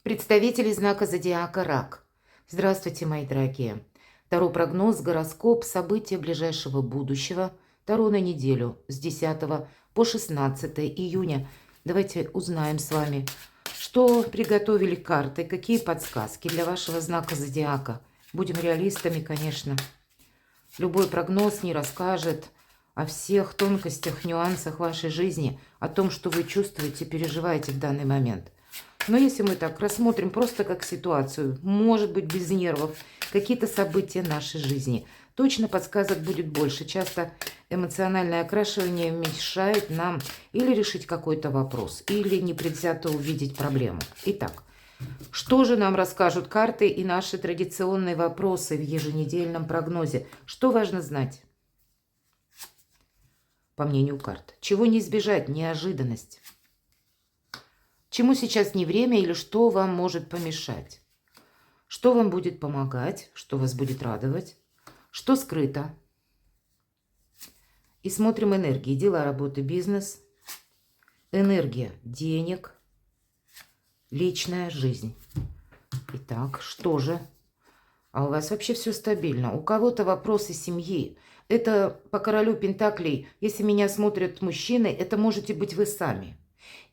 Представители знака зодиака Рак. Здравствуйте, мои дорогие. Таро прогноз, гороскоп, события ближайшего будущего. Таро на неделю с 10 по 16 июня. Давайте узнаем с вами, что приготовили карты, какие подсказки для вашего знака зодиака. Будем реалистами, конечно. Любой прогноз не расскажет о всех тонкостях, нюансах вашей жизни, о том, что вы чувствуете, переживаете в данный момент. Но если мы так рассмотрим просто как ситуацию, может быть, без нервов, какие-то события нашей жизни, точно подсказок будет больше. Часто эмоциональное окрашивание мешает нам или решить какой-то вопрос, или непредвзято увидеть проблему. Итак, что же нам расскажут карты и наши традиционные вопросы в еженедельном прогнозе? Что важно знать? По мнению карт. Чего не избежать? Неожиданность. Чему сейчас не время или что вам может помешать? Что вам будет помогать? Что вас будет радовать? Что скрыто? И смотрим энергии. Дела, работы, бизнес. Энергия денег. Личная жизнь. Итак, что же? А у вас вообще все стабильно. У кого-то вопросы семьи. Это по королю Пентаклей. Если меня смотрят мужчины, это можете быть вы сами.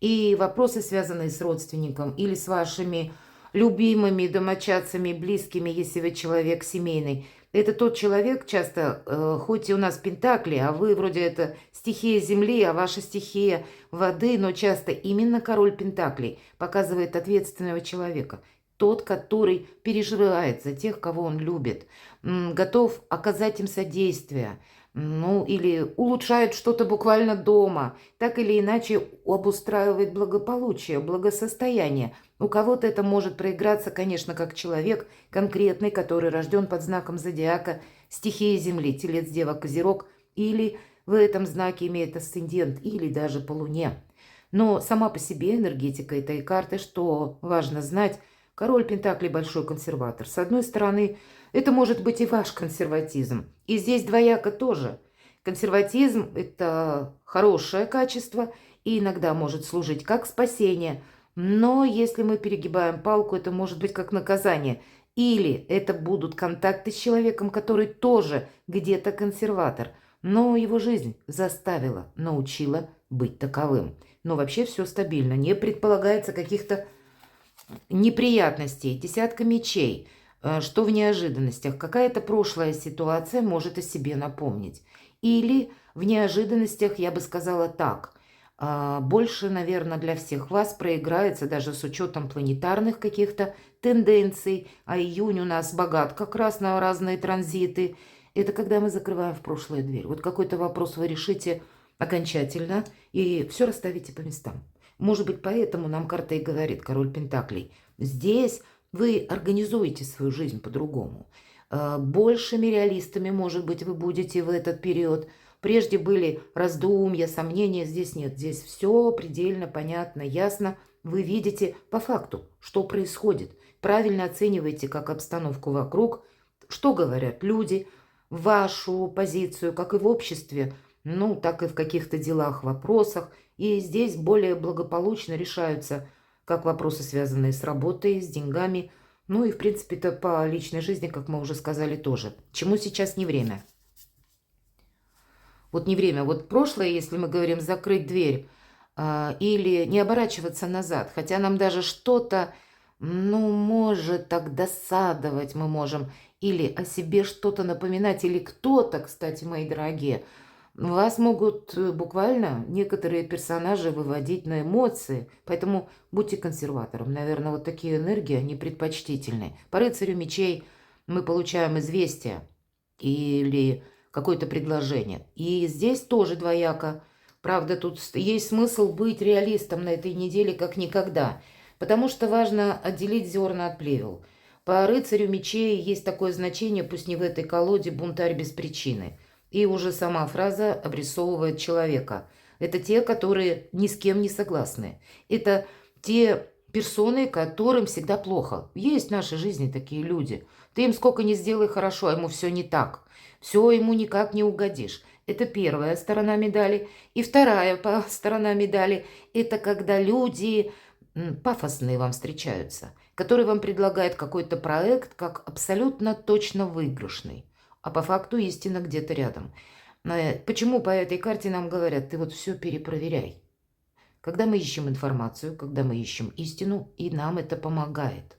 И вопросы, связанные с родственником или с вашими любимыми домочадцами, близкими, если вы человек семейный. Это тот человек часто, хоть и у нас Пентакли, а вы вроде это стихия земли, а ваша стихия воды, но часто именно король Пентаклей показывает ответственного человека. Тот, который переживает за тех, кого он любит, готов оказать им содействие, ну, или улучшает что-то буквально дома, так или иначе обустраивает благополучие, благосостояние. У кого-то это может проиграться, конечно, как человек конкретный, который рожден под знаком зодиака стихии Земли, Телец, Дева, Козерог, или в этом знаке имеет асцендент, или даже по Луне. Но сама по себе энергетика этой карты, что важно знать, король Пентаклей большой консерватор. С одной стороны, это может быть и ваш консерватизм. И здесь двояко тоже. Консерватизм – это хорошее качество и иногда может служить как спасение. Но если мы перегибаем палку, это может быть как наказание. Или это будут контакты с человеком, который тоже где-то консерватор. Но его жизнь заставила, научила быть таковым. Но вообще все стабильно. Не предполагается каких-то неприятностей, десятка мечей, что в неожиданностях. Какая-то прошлая ситуация может о себе напомнить. Или в неожиданностях, я бы сказала так, больше, наверное, для всех вас проиграется даже с учетом планетарных каких-то тенденций, а июнь у нас богат как раз на разные транзиты. Это когда мы закрываем в прошлое дверь. Вот какой-то вопрос вы решите окончательно и все расставите по местам. Может быть, поэтому нам карта и говорит, король Пентаклей, здесь вы организуете свою жизнь по-другому. Большими реалистами, может быть, вы будете в этот период. Прежде были раздумья, сомнения, здесь нет. Здесь все предельно понятно, ясно. Вы видите по факту, что происходит. Правильно оцениваете как обстановку вокруг, что говорят люди, вашу позицию, как и в обществе, ну, так и в каких-то делах, вопросах. И здесь более благополучно решаются как вопросы, связанные с работой, с деньгами, ну и, в принципе-то, по личной жизни, как мы уже сказали, тоже. Чему сейчас не время? Вот не время. Вот прошлое, если мы говорим закрыть дверь или не оборачиваться назад, хотя нам даже что-то, ну, может так досадовать мы можем, или о себе что-то напоминать, или кто-то, кстати, мои дорогие, вас могут буквально некоторые персонажи выводить на эмоции, поэтому будьте консерватором. Наверное, вот такие энергии, они предпочтительны. По рыцарю мечей мы получаем известие или какое-то предложение. И здесь тоже двояко. Правда, тут есть смысл быть реалистом на этой неделе как никогда, потому что важно отделить зерна от плевел. По рыцарю мечей есть такое значение, пусть не в этой колоде, бунтарь без причины. И уже сама фраза обрисовывает человека. Это те, которые ни с кем не согласны. Это те персоны, которым всегда плохо. Есть в нашей жизни такие люди. Ты им сколько ни сделай хорошо, а ему все не так. Все ему никак не угодишь. Это первая сторона медали. И вторая сторона медали – это когда люди пафосные вам встречаются, которые вам предлагают какой-то проект как абсолютно точно выигрышный, а по факту истина где-то рядом. Почему по этой карте нам говорят, ты вот все перепроверяй. Когда мы ищем информацию, когда мы ищем истину, и нам это помогает.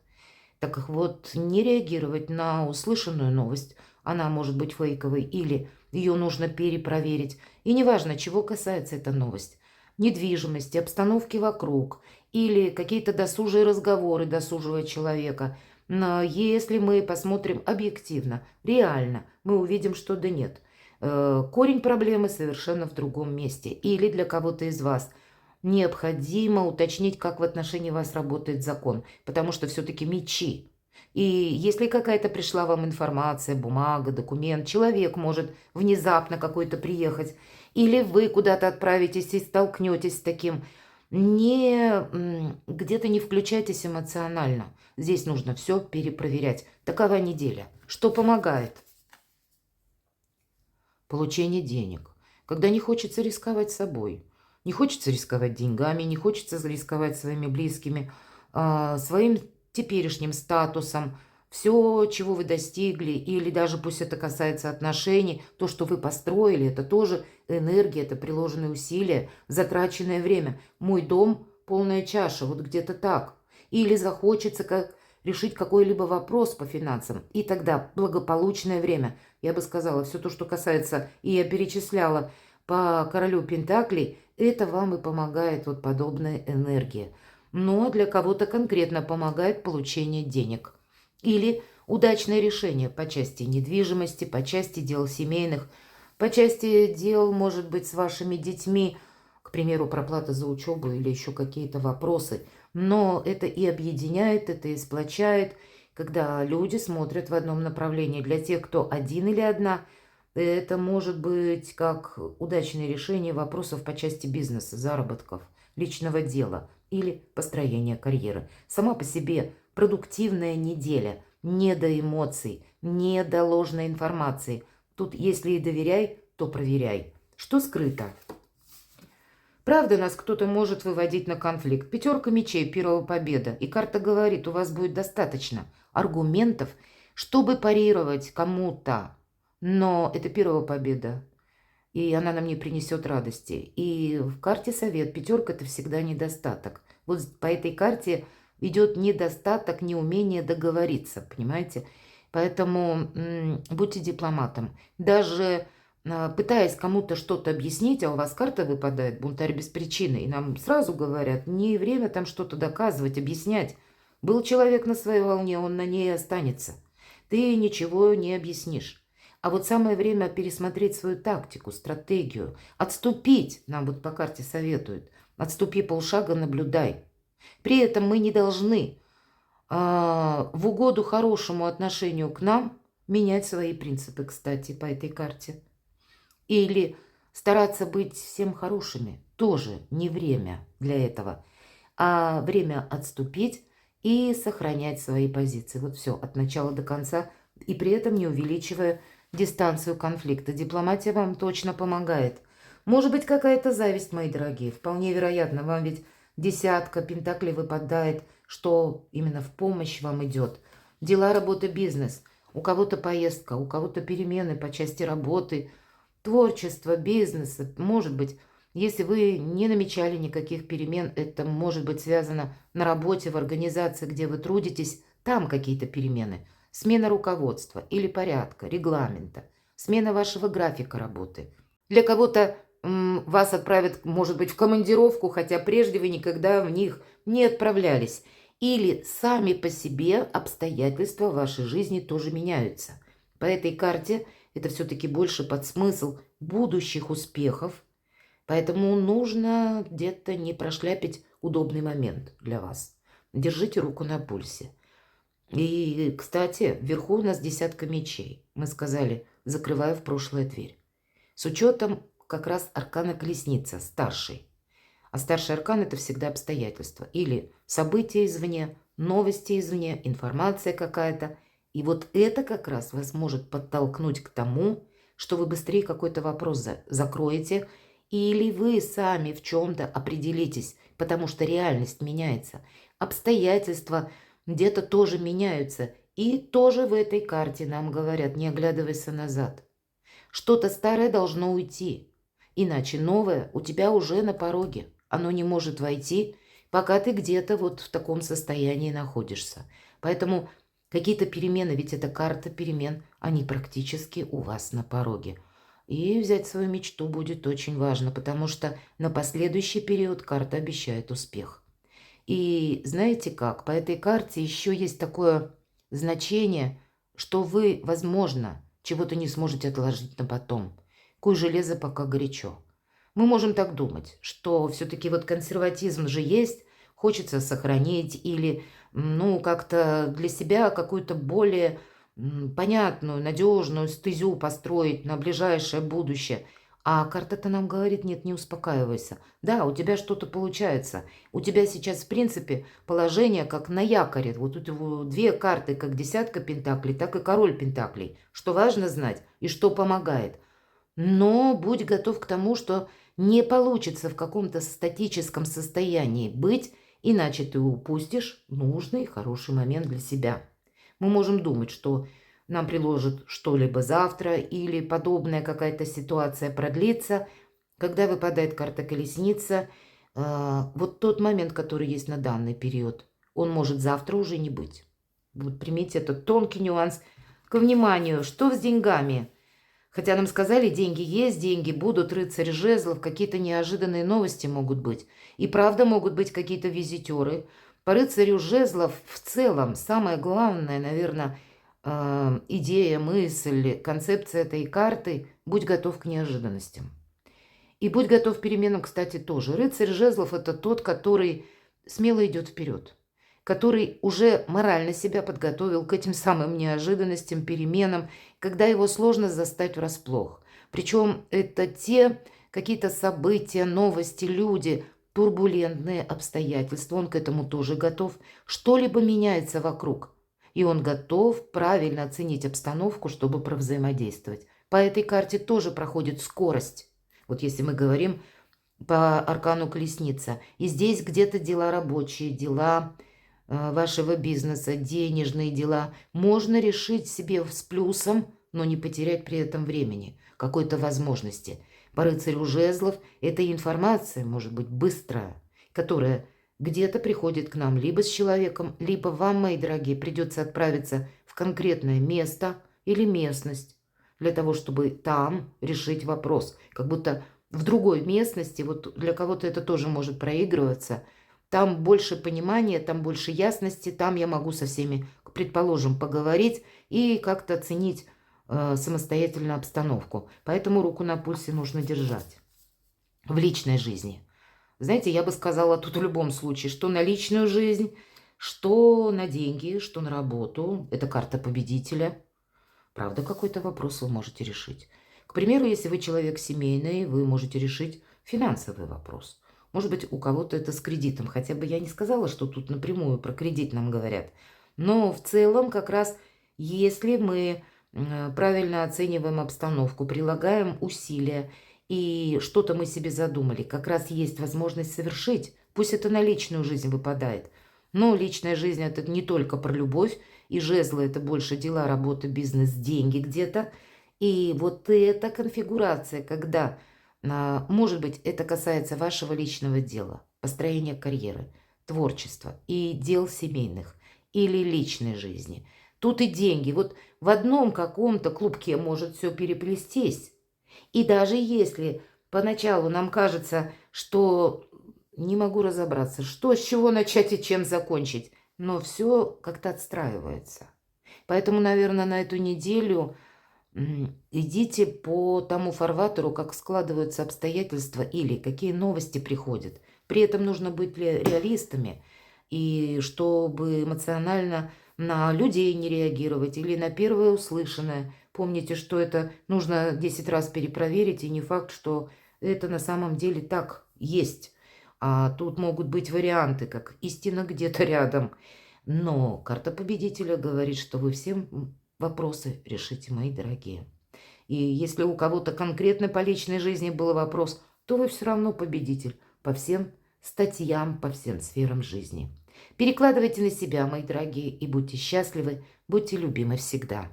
Так как вот не реагировать на услышанную новость, она может быть фейковой или ее нужно перепроверить. И неважно, чего касается эта новость. Недвижимости, обстановки вокруг или какие-то досужие разговоры досужего человека. Но если мы посмотрим объективно, реально, мы увидим, что да нет. Корень проблемы совершенно в другом месте. Или для кого-то из вас необходимо уточнить, как в отношении вас работает закон, потому что все-таки мечи. И если какая-то пришла вам информация, бумага, документ, человек может внезапно какой-то приехать, или вы куда-то отправитесь и столкнетесь с таким, где-то не включайтесь эмоционально. Здесь нужно все перепроверять. Такова неделя. Что помогает? Получение денег. Когда не хочется рисковать собой. Не хочется рисковать деньгами, не хочется рисковать своими близкими, своим теперешним статусом, все, чего вы достигли, или даже пусть это касается отношений, то, что вы построили, это тоже энергия, это приложенные усилия, затраченное время. Мой дом – полная чаша, вот где-то так. Или захочется решить какой-либо вопрос по финансам, и тогда благополучное время. Я бы сказала, все то, что касается, и я перечисляла по королю Пентаклей, это вам и помогает вот подобная энергия. Но для кого-то конкретно помогает получение денег. Или удачное решение по части недвижимости, по части дел семейных, по части дел, может быть, с вашими детьми, к примеру, проплата за учебу или еще какие-то вопросы. Но это и объединяет, это и сплочает, когда люди смотрят в одном направлении. Для тех, кто один или одна, это может быть как удачное решение вопросов по части бизнеса, заработков, личного дела или построения карьеры. Сама по себе продуктивная неделя, не до эмоций, не до ложной информации. Тут, если и доверяй, то проверяй. Что скрыто? Правда, нас кто-то может выводить на конфликт. Пятерка мечей, первая победа. И карта говорит, у вас будет достаточно аргументов, чтобы парировать кому-то. Но это первая победа. И она нам не принесет радости. И в карте совет. Пятерка – это всегда недостаток. Вот по этой карте идет недостаток, неумение договориться, понимаете? Поэтому будьте дипломатом. Даже пытаясь кому-то что-то объяснить, а у вас карта выпадает, бунтарь без причины, и нам сразу говорят, не время там что-то доказывать, объяснять. Был человек на своей волне, он на ней останется. Ты ничего не объяснишь. А вот самое время пересмотреть свою тактику, стратегию. Отступить, нам вот по карте советуют. Отступи полшага, наблюдай. При этом мы не должны в угоду хорошему отношению к нам менять свои принципы, кстати, по этой карте. Или стараться быть всем хорошими. Тоже не время для этого. А время отступить и сохранять свои позиции. Вот все, от начала до конца. И при этом не увеличивая дистанцию конфликта. Дипломатия вам точно помогает. Может быть, какая-то зависть, мои дорогие. Вполне вероятно. Вам ведь десятка пентаклей выпадает, что именно в помощь вам идет. Дела, работа, бизнес. У кого-то поездка, у кого-то перемены по части работы, творчества, бизнеса. Может быть, если вы не намечали никаких перемен, это может быть связано на работе, в организации, где вы трудитесь, там какие-то перемены. Смена руководства или порядка, регламента, смена вашего графика работы. Для кого-то вас отправят, может быть, в командировку, хотя прежде вы никогда в них не отправлялись. Или сами по себе обстоятельства в вашей жизни тоже меняются. По этой карте это все-таки больше под смысл будущих успехов, поэтому нужно где-то не прошляпить удобный момент для вас. Держите руку на пульсе. И, кстати, вверху у нас десятка мечей. Мы сказали, закрываю в прошлое дверь. С учетом как раз аркана колесница, старший. А старший аркан – это всегда обстоятельства. Или события извне, новости извне, информация какая-то. И вот это как раз вас может подтолкнуть к тому, что вы быстрее какой-то вопрос закроете или вы сами в чем-то определитесь, потому что реальность меняется, обстоятельства где-то тоже меняются. И тоже в этой карте нам говорят: не оглядывайся назад. Что-то старое должно уйти, иначе новое у тебя уже на пороге. Оно не может войти, пока ты где-то вот в таком состоянии находишься. Поэтому какие-то перемены, ведь это карта перемен, они практически у вас на пороге. И взять свою мечту будет очень важно, потому что на последующий период карта обещает успех. И знаете как, по этой карте еще есть такое значение, что вы, возможно, чего-то не сможете отложить на потом. Куй железо, пока горячо. Мы можем так думать, что все-таки вот консерватизм же есть, хочется сохранить или, ну, как-то для себя какую-то более понятную, надежную стезю построить на ближайшее будущее. А карта-то нам говорит: нет, не успокаивайся. Да, у тебя что-то получается. У тебя сейчас, в принципе, положение как на якоре. Вот тут две карты, как десятка пентаклей, так и король пентаклей. Что важно знать и что помогает. Но будь готов к тому, что не получится в каком-то статическом состоянии быть, иначе ты упустишь нужный, хороший момент для себя. Мы можем думать, что нам приложат что-либо завтра или подобная какая-то ситуация продлится. Когда выпадает карта колесница, вот тот момент, который есть на данный период, он может завтра уже не быть. Вот примите этот тонкий нюанс к вниманию. Что с деньгами? Хотя нам сказали, деньги есть, деньги будут, рыцарь жезлов, какие-то неожиданные новости могут быть. И правда могут быть какие-то визитеры. По рыцарю жезлов в целом самое главное, наверное, идея, мысль, концепция этой карты — будь готов к неожиданностям. И будь готов к переменам, кстати, тоже. Рыцарь жезлов — это тот, который смело идет вперед, который уже морально себя подготовил к этим самым неожиданностям, переменам, когда его сложно застать врасплох. Причем это те какие-то события, новости, люди, турбулентные обстоятельства. Он к этому тоже готов. Что-либо меняется вокруг, и он готов правильно оценить обстановку, чтобы провзаимодействовать. По этой карте тоже проходит скорость. Вот если мы говорим по аркану колесница, и здесь где-то дела рабочие, дела вашего бизнеса, денежные дела можно решить себе с плюсом, но не потерять при этом времени, какой-то возможности. По рыцарю жезлов эта информация может быть быстрая, которая где-то приходит к нам либо с человеком, либо вам, мои дорогие, придется отправиться в конкретное место или местность для того, чтобы там решить вопрос. Как будто в другой местности, вот для кого-то это тоже может проигрываться, там больше понимания, там больше ясности, там я могу со всеми, предположим, поговорить и как-то оценить самостоятельно обстановку. Поэтому руку на пульсе нужно держать. В личной жизни. Знаете, я бы сказала тут в любом случае, что на личную жизнь, что на деньги, что на работу. Это карта победителя. Правда, какой-то вопрос вы можете решить. К примеру, если вы человек семейный, вы можете решить финансовый вопрос. Может быть, у кого-то это с кредитом. Хотя бы я не сказала, что тут напрямую про кредит нам говорят. Но в целом как раз, если мы правильно оцениваем обстановку, прилагаем усилия, и что-то мы себе задумали, как раз есть возможность совершить. Пусть это на личную жизнь выпадает. Но личная жизнь — это не только про любовь, и жезлы — это больше дела, работа, бизнес, деньги где-то. И вот эта конфигурация, когда, может быть, это касается вашего личного дела, построения карьеры, творчества и дел семейных или личной жизни. Тут и деньги. Вот в одном каком-то клубке может все переплестись. И даже если поначалу нам кажется, что не могу разобраться, что, с чего начать и чем закончить, но все как-то отстраивается. Поэтому, наверное, на эту неделю идите по тому фарватеру, как складываются обстоятельства или какие новости приходят. При этом нужно быть реалистами, и чтобы эмоционально на людей не реагировать или на первое услышанное. Помните, что это нужно 10 раз перепроверить, и не факт, что это на самом деле так есть. А тут могут быть варианты, как истина где-то рядом. Но карта победителя говорит, что вы все вопросы решите, мои дорогие. И если у кого-то конкретно по личной жизни был вопрос, то вы все равно победитель по всем статьям, по всем сферам жизни. Перекладывайте на себя, мои дорогие, и будьте счастливы, будьте любимы всегда.